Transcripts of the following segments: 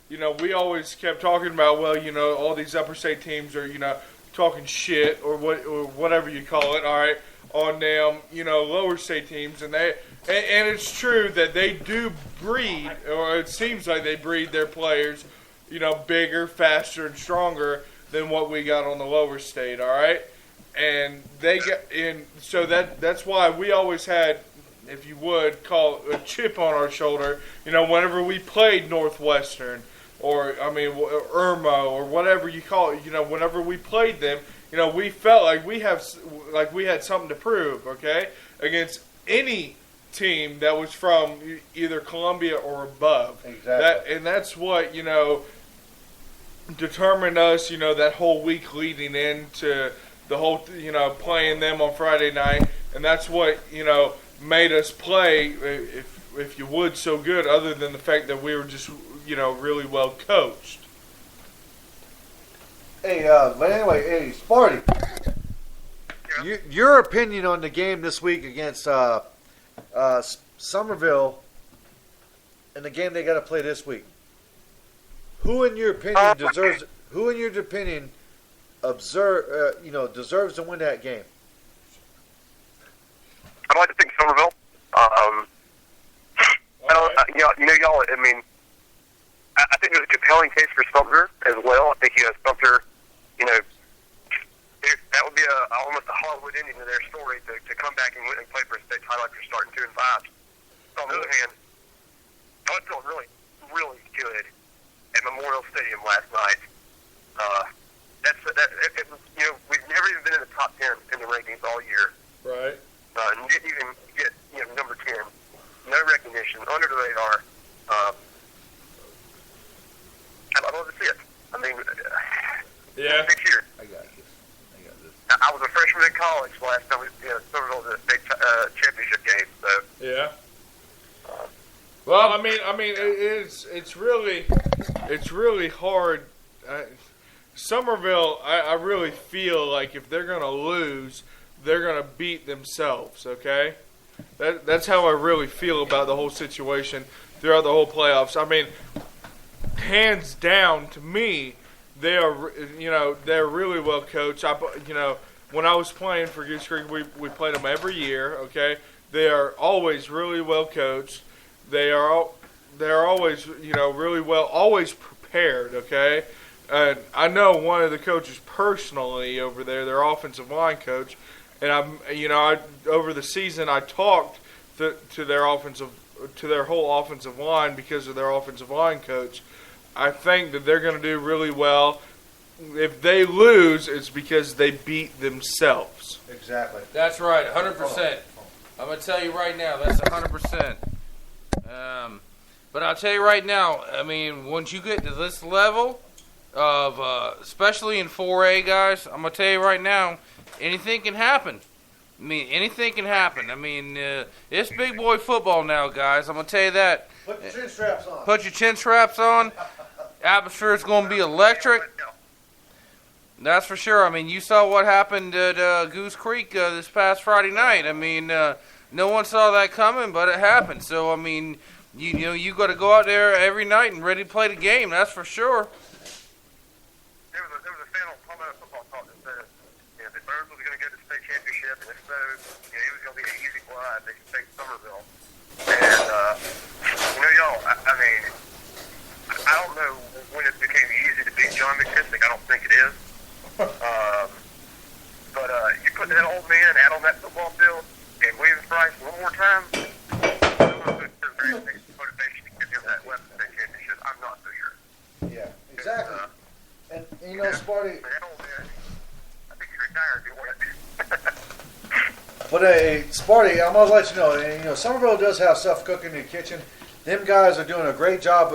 we always kept talking about, well, all these upper state teams are, talking shit or whatever you call it, all right, on them, lower state teams, and it's true that they do breed, or it seems like they breed their players, bigger, faster, and stronger than what we got on the lower state, all right, and so that's why we always had, if you would call it, a chip on our shoulder, whenever we played Northwestern. Or Irma, or whatever you call it. Whenever we played them, we felt like we had something to prove. Okay, against any team that was from either Columbia or above. Exactly. That's what determined us. That whole week leading into the whole playing them on Friday night, and that's what made us play, if you would, so good. Other than the fact that we were just really well coached. Hey, but anyway, Sparty, your opinion on the game this week against Somerville and the game they got to play this week. Who, in your opinion, deserves to win that game? I'd like to think Somerville. Y'all. I think there's a compelling case for Sumter as well. I think Sumter, that would be almost a Hollywood ending to their story to come back and win and play for a state title after starting 2-5. So on the other hand, I was feeling really, really good at Memorial Stadium last night. We've never even been in the top 10 in the rankings all year. Right. And didn't even get number 10. No recognition, under the radar. I'd love to see it. Yeah. Next year. I got this. I was a freshman in college last time we Somerville was in a state championship game. So yeah. Well, it's really hard. Somerville, I really feel like if they're gonna lose, they're gonna beat themselves. Okay, that's how I really feel about the whole situation throughout the whole playoffs. Hands down, to me, they are, they're really well coached. When I was playing for Goose Creek, we played them every year. Okay, they are always really well coached. They're always, really well, always prepared. Okay, and I know one of the coaches personally over there, their offensive line coach, and over the season I talked to their whole offensive line because of their offensive line coach. I think that they're going to do really well. If they lose, it's because they beat themselves. Exactly. That's right, 100%. I'm going to tell you right now, that's 100%. But I'll tell you right now, once you get to this level of, especially in 4A, guys, I'm going to tell you right now, anything can happen. Anything can happen. It's big boy football now, guys. I'm going to tell you that. Put your chin straps on. Put your chin straps on. Atmosphere is going to be electric. That's for sure. You saw what happened at Goose Creek this past Friday night. No one saw that coming, but it happened. So, you got to go out there every night and ready to play the game. That's for sure. there was a fan on Palmetto Football Talk that said that Burns was going to go to the state championship, and if so, he was going to be an easy glide. They could take Somerville. And, y'all, I don't know when it became easy to beat John McKissick. I don't think it is. But you put that old man out on that football field and Williams Price one more time, there's very big motivation to give him that West State championship. I'm not so sure. Yeah, exactly. And Sparty. That old man, I think he's retired. He won it. But Sparty, I'm gonna let you know. And, Somerville does have stuff cooking in the kitchen. Them guys are doing a great job.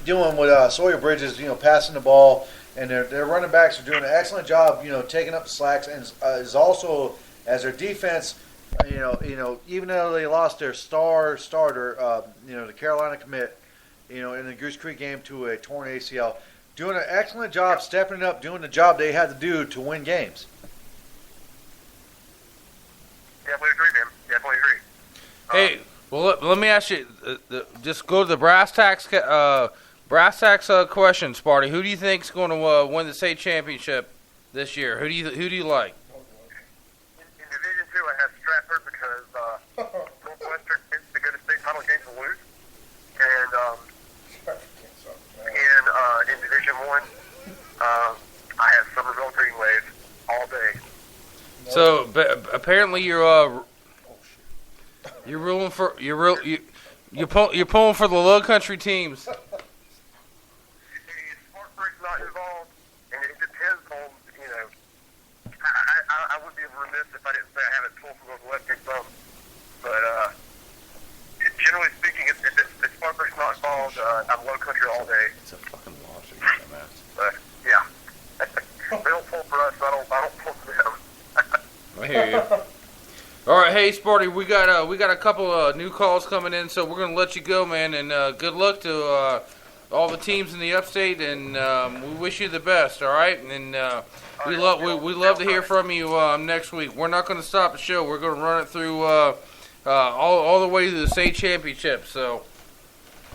Doing what Sawyer Bridges, passing the ball, and their running backs are doing an excellent job. Taking up the slacks, and is also as their defense. Even though they lost their starter, the Carolina commit, in the Goose Creek game to a torn ACL, doing an excellent job stepping up, doing the job they had to do to win games. Definitely agree, man. Definitely agree. Hey, Well, let me ask you. Just go to the brass tacks question, Sparty. Who do you think's going to win the state championship this year? Who do you like? In Division 2, I have Stratford because Northwestern is the good state title game to lose. And in Division 1, I have Somerville Green Wave all day. So apparently you're ruling for you're pulling for the low country teams. Spartanburg's not involved, and it depends on, I would be remiss if I didn't say I haven't pulled for Northwestern some. But generally speaking, if Spartanburg's not involved, I'm low country all day. It's a fucking lawsuit, man. But yeah, they don't pull for us. I don't pull for them. I hear you. All right, hey Sparty, we got a couple of new calls coming in, so we're gonna let you go, man, and good luck to all the teams in the upstate, and we wish you the best. All right, and we love to hear from you next week. We're not gonna stop the show. We're gonna run it through all the way to the state championship. So,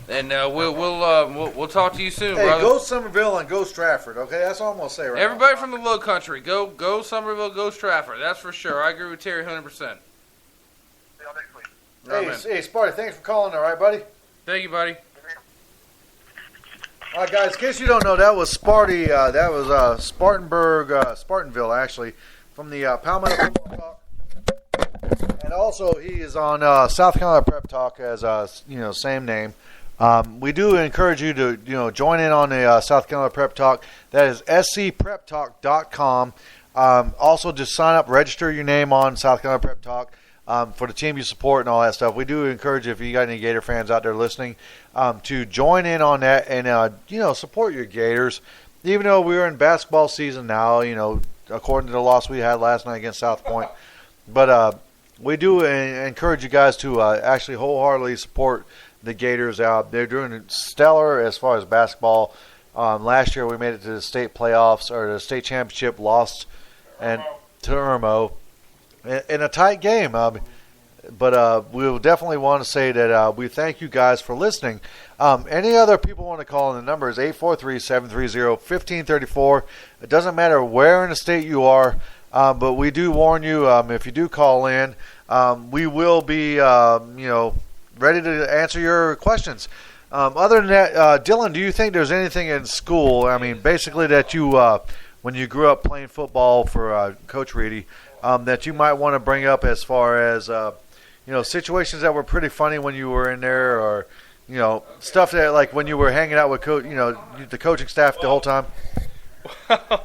and we'll talk to you soon, Hey, brother. go Somerville and go Stratford. Okay, that's all I'm gonna say right Everybody from the Low Country, go Somerville, go Stratford. That's for sure. I agree with Terry 100%. See y'all next week. now. Right, man. Hey, Sparty, thanks for calling. All right, buddy. Thank you, buddy. All right, guys. In case you don't know, that was Sparty. That was Spartanville, actually, from the Palmetto Football Talk. And also, he is on South Carolina Prep Talk as same name. We do encourage you to join in on the South Carolina Prep Talk. That is scpreptalk.com. Also, just sign up, register your name on South Carolina Prep Talk for the team you support and all that stuff. We do encourage, if you got any Gator fans out there listening, to join in on that and support your Gators. Even though we're in basketball season now, according to the loss we had last night against South Point, but we do encourage you guys to actually wholeheartedly support the Gators out. They're doing stellar as far as basketball. Last year we made it to the state playoffs or the state championship, lost and to Irmo in a tight game. But we will definitely want to say that we thank you guys for listening. Any other people want to call in, the number is 843-730-1534. It doesn't matter where in the state you are, but we do warn you, if you do call in, we will be, ready to answer your questions. Other than that, Dylan, do you think there's anything in school, basically that you, when you grew up playing football for Coach Reedy, that you might want to bring up as far as, situations that were pretty funny when you were in there, or, stuff that, like, when you were hanging out with the coaching staff the whole time? I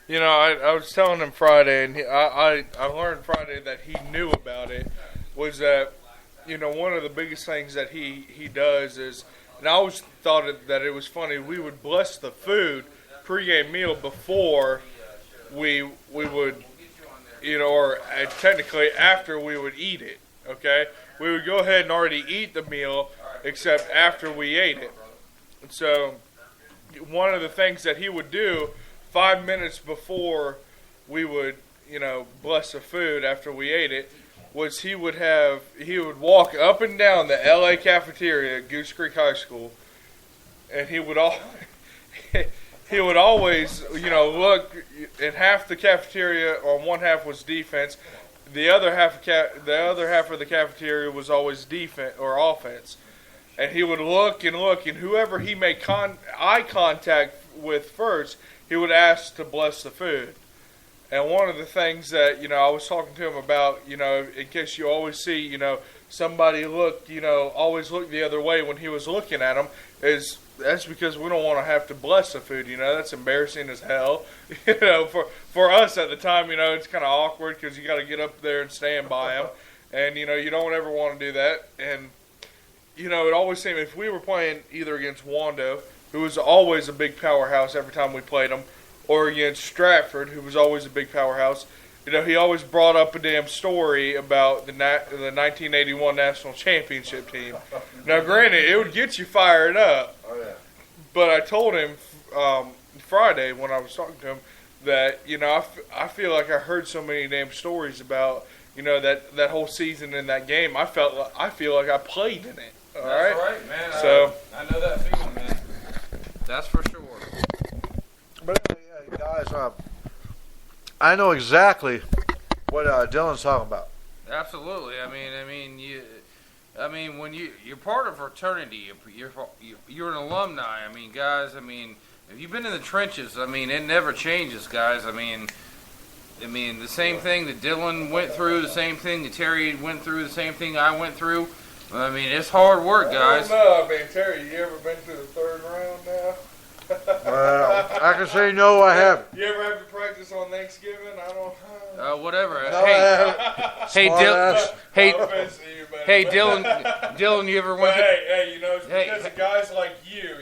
was telling him Friday, and I learned Friday that he knew about it, was that, one of the biggest things that he does is, and I always thought that it was funny, we would bless the food pregame meal before we would, or technically after we would eat it, okay? We would go ahead and already eat the meal, except after we ate it. And so one of the things that he would do 5 minutes before we would, bless the food after we ate it, was he would walk up and down the LA cafeteria at Goose Creek High School, and he would always, look, and half the cafeteria on one half was defense, the other half of the cafeteria was always defense or offense, and he would look, and whoever he made eye contact with first, he would ask to bless the food. And one of the things that, I was talking to him about, in case you always see, somebody always look the other way when he was looking at them, that's because we don't want to have to bless the food, that's embarrassing as hell. For us at the time, it's kind of awkward because you got to get up there and stand by them. And, you don't ever want to do that. And, it always seemed if we were playing either against Wando, who was always a big powerhouse every time we played them, or against Stratford, who was always a big powerhouse, he always brought up a damn story about the 1981 National Championship team. Now, granted, it would get you fired up. Oh, yeah. But I told him Friday when I was talking to him that, I feel like I heard so many damn stories about, that whole season in that game, I feel like I played in it. All That's right, man. So I know that feeling, man. That's for sure. But guys, I know exactly what Dylan's talking about. Absolutely. I mean, when you're part of a fraternity, you're an alumni. I mean, guys. I mean, if you've been in the trenches, I mean, it never changes, guys. I mean, the same thing that Dylan went through, the same thing that Terry went through, the same thing I went through. I mean, it's hard work, guys. I don't know. I mean, Terry, you ever been to the third round now? I can say no, I haven't. You ever have to practice on Thanksgiving? I don't. Whatever. No, Hey, Dylan. Hey, No offense to you, man. hey, Dylan. You ever went? Hey, it's Hey, because of guys like you,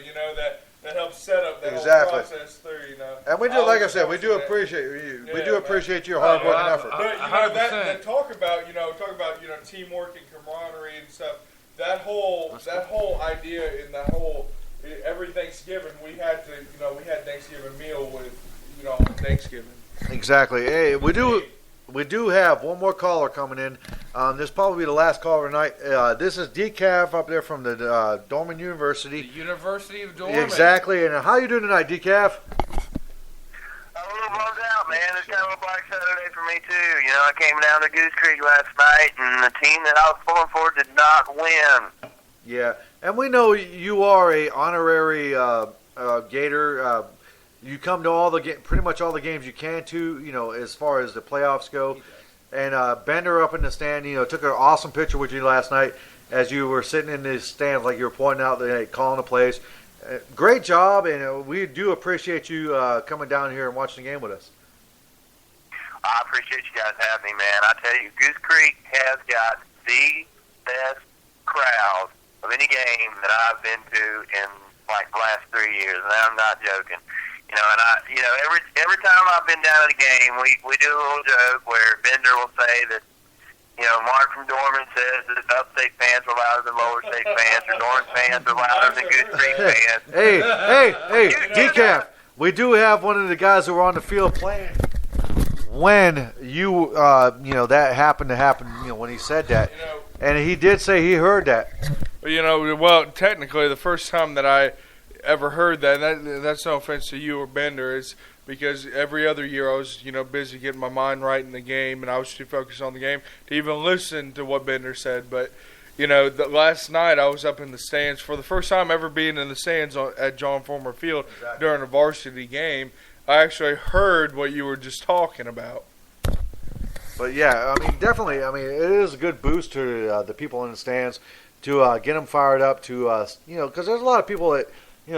that help set up that Exactly. whole process through, And we do, like I said, we do appreciate you. We do appreciate your hard work and effort. But that talk about teamwork and camaraderie and stuff. That whole idea and that whole every Thanksgiving we had Thanksgiving meal with on Thanksgiving. Exactly. Hey, we do have one more caller coming in. This will probably be the last caller tonight. This is Decaf up there from the Dorman University. The University of Dorman. Exactly. And how you doing tonight, Decaf? I'm a little bummed out, man. It's kind of a black Saturday for me, too. I came down to Goose Creek last night, and the team that I was pulling for did not win. Yeah. And we know you are a honorary Gator. You come to pretty much all the games you can to, as far as the playoffs go. And Bender up in the stand, took an awesome picture with you last night as you were sitting in the stand, like you were pointing out, calling the plays. Great job, and we do appreciate you coming down here and watching the game with us. I appreciate you guys having me, man. I tell you, Goose Creek has got the best crowd of any game that I've been to in like the last 3 years, and I'm not joking. Every time I've been down at a game, we do a little joke where Bender will say that, Mark from Dorman says that upstate fans are louder than lower state fans, or Dorman fans are louder than Goose Creek fans. Hey, Decaf, we do have one of the guys who were on the field playing when that happened to happen, when he said that. And he did say he heard that. Well, technically, the first time that I ever heard that's no offense to you or Bender, is because every other year I was, busy getting my mind right in the game, and I was too focused on the game to even listen to what Bender said. But, last night I was up in the stands for the first time ever being in the stands at John Former Field during a varsity game. I actually heard what you were just talking about. But yeah, definitely. It is a good boost to the people in the stands to get them fired up. Because there's a lot of people that,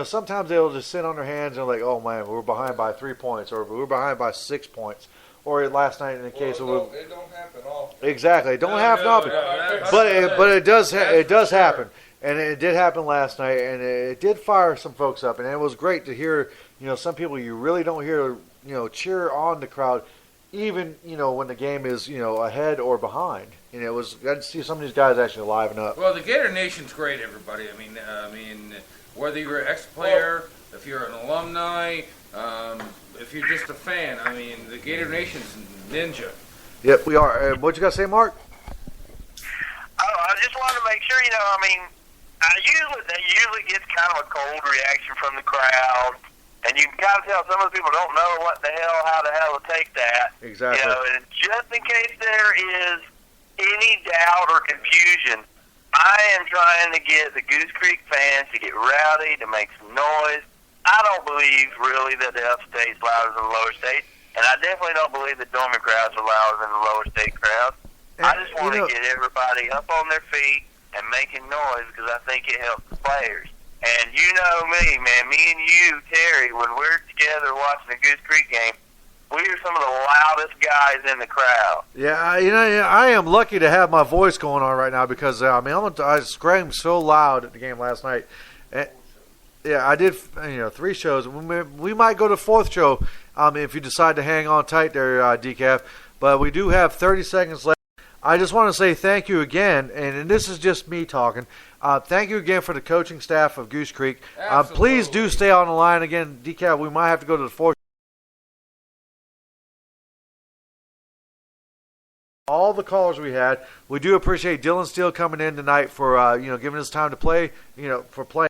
sometimes they'll just sit on their hands and like, oh man, we're behind by 3 points, or we're behind by 6 points, or last night in the case of it don't happen often. Exactly, it don't happen often, but it does happen, and it did happen last night, and it did fire some folks up, and it was great to hear. Some people you really don't hear, cheer on the crowd, even when the game is ahead or behind. It was good to see some of these guys actually liven up. Well, the Gator Nation's great, everybody. Whether you're an ex-player, if you're an alumni, if you're just a fan, the Gator Nation's ninja. Yep, we are. What you got to say, Mark? I just wanted to make sure, it usually gets kind of a cold reaction from the crowd. And you can kind of tell some of the people don't know how the hell to take that. Exactly. And just in case there is any doubt or confusion, I am trying to get the Goose Creek fans to get rowdy, to make some noise. I don't believe really that the upstate's louder than the lower state, and I definitely don't believe the Dorman crowds are louder than the lower state crowds. I just want to get everybody up on their feet and making noise because I think it helps the players. And you know me, man, me and you, Terry, when we're together watching the Goose Creek game, we are some of the loudest guys in the crowd. Yeah, I am lucky to have my voice going on right now because I screamed so loud at the game last night. Yeah, I did 3 shows. We might go to 4th show if you decide to hang on tight there, Decaf. But we do have 30 seconds left. I just want to say thank you again, and this is just me talking. Thank you again for the coaching staff of Goose Creek. Please do stay on the line again, Decaf. We might have to go to the 4th all the callers we had. We do appreciate Dylan Steele coming in tonight for giving us time to play, for playing.